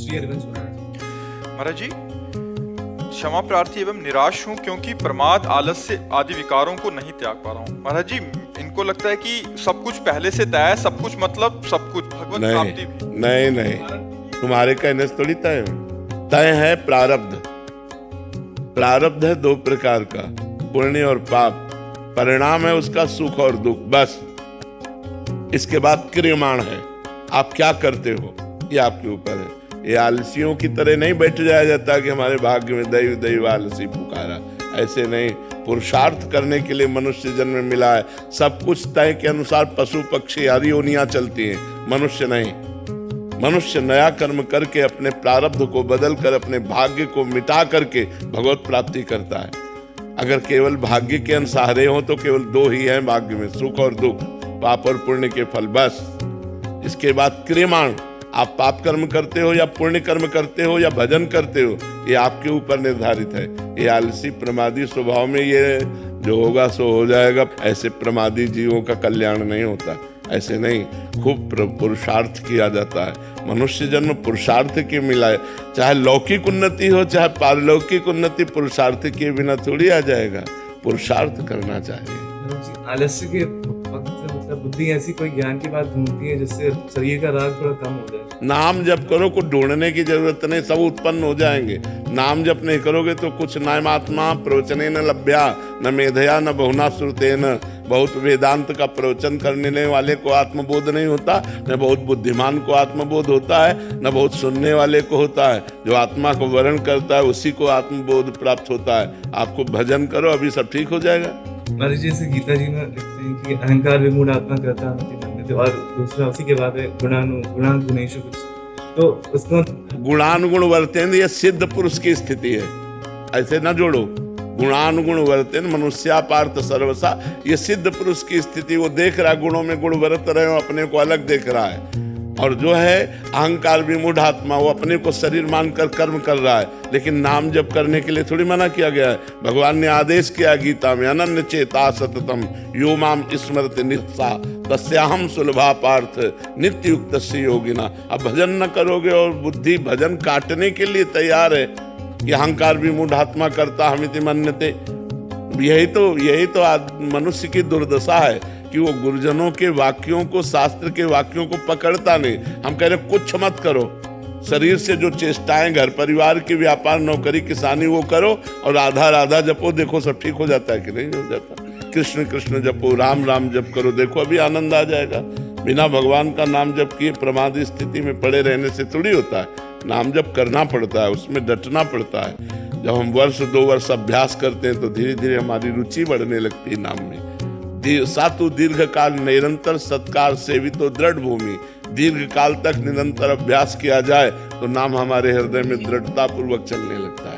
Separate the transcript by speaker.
Speaker 1: इसलिए रिवेंज बनाना।
Speaker 2: महाराज जी, क्षमा प्रार्थी एवं निराश हूँ क्योंकि प्रमाद, आलस्य आदि विकारों को नहीं त्याग पा रहा हूँ। महाराज जी, इनको लगता है कि सब कुछ पहले से तय है, सब कुछ मतलब सब कुछ भगवत प्राप्ति भी।
Speaker 3: नहीं, तुम्हारे कहने से थोड़ी तय है प्रारब्ध। प्रारब्ध है दो प्रकार का, पुण्य और पाप। परिणाम है उसका सुख और दुख, बस। इसके बाद क्रियमाण है, आप क्या करते हो ये आपके ऊपर है। ये आलसियों की तरह नहीं बैठ जाया जाता कि हमारे भाग्य में दैव दैव आलसी पुकारा, ऐसे नहीं। पुरुषार्थ करने के लिए मनुष्य जन्म मिला है। सब कुछ तय के अनुसार पशु पक्षी आदि योनियां चलती हैं, मनुष्य नहीं। मनुष्य नया कर्म करके अपने प्रारब्ध को बदल कर अपने भाग्य को मिटा करके भगवत प्राप्ति करता है। अगर केवल भाग्य के अनुसार हो तो केवल दो ही हैं भाग्य में, सुख और दुख, पाप और पुण्य के फल, बस। इसके बाद क्रियमाण, आप पाप कर्म करते हो या पुण्य कर्म करते हो या भजन करते हो, ये आपके ऊपर निर्धारित है। ये आलसी प्रमादी स्वभाव में ये जो होगा सो हो जाएगा, ऐसे प्रमादी जीवों का कल्याण नहीं होता। ऐसे नहीं, खूब पुरुषार्थ किया जाता है। मनुष्य जन्म पुरुषार्थ के मिला है। चाहे लौकिक उन्नति हो चाहे पारलौकिक उन्नति, पुरुषार्थ के बिना थोड़ी आ जाएगा। पुरुषार्थ करना चाहिए।
Speaker 1: आलस्य के वक्त मतलब बुद्धि ऐसी कोई ज्ञान की बात ढूंढती है जिससे शरीर का राग थोड़ा कम हो जाए।
Speaker 3: नाम जप करो, को ढूंढने की जरूरत नहीं, सब उत्पन्न हो जाएंगे। नाम जप नहीं करोगे तो कुछ नायमात्मा प्रवचने न लभ्या न मेधया न बहुना श्रुतेन। बहुत वेदांत का प्रवचन करने वाले को आत्मबोध नहीं होता, न बहुत बुद्धिमान को आत्मबोध होता है, न बहुत सुनने वाले को होता है। जो आत्मा को वर्ण करता है उसी को आत्मबोध प्राप्त होता है। आपको भजन करो, अभी सब ठीक हो जाएगा।
Speaker 1: महाराज जी, जैसे गीता जी में लिखते हैं कि अहंकार विमूढ़ आत्मा करता है, और दूसरा उसी के बाद है गुणान गुणेषु कुछ, तो उसको
Speaker 3: गुणानुगुण वर्तेन, ये सिद्ध पुरुष की स्थिति है, ऐसे ना जोड़ो। गुणानुगुण वर्तेन मनुष्या पार्थ सर्वसा, ये सिद्ध पुरुष की स्थिति। वो देख रहा है गुणों में गुण बरत रहे हो, अपने को अलग देख रहा है। और जो है अहंकार विमूढ़ आत्मा, वो अपने को शरीर मानकर कर्म कर रहा है, लेकिन नाम जप करने के लिए थोड़ी मना किया गया है। भगवान ने आदेश किया गीता में, अनन्य चेता सततम यो माम स्मरति नित्सा तस्याहम सुलभा पार्थ नित्य युक्त योगिना। अब भजन न करोगे और बुद्धि भजन काटने के लिए तैयार है कि अहंकार विमूढ़ आत्मा करता हमिति मन्यते। यही तो मनुष्य की दुर्दशा है कि वो गुरुजनों के वाक्यों को, शास्त्र के वाक्यों को पकड़ता नहीं। हम कह रहे कुछ मत करो, शरीर से जो चेष्टाएं, घर परिवार की, व्यापार नौकरी किसानी वो करो, और राधा राधा जपो, देखो सब ठीक हो जाता है कि नहीं हो जाता। कृष्ण कृष्ण जपो, राम राम जप करो, देखो अभी आनंद आ जाएगा। बिना भगवान का नाम जप किए प्रमादी स्थिति में पड़े रहने से थोड़ी होता है। नाम जप करना पड़ता है, उसमें डटना पड़ता है। जब हम वर्ष 2 वर्ष अभ्यास करते हैं तो धीरे धीरे हमारी रुचि बढ़ने लगती है नाम में। सातु दीर्घ काल निरंतर सत्कार सेवितो दृढ़ भूमि। दीर्घ काल तक निरंतर अभ्यास किया जाए तो नाम हमारे हृदय में दृढ़ता पूर्वक चलने लगता है।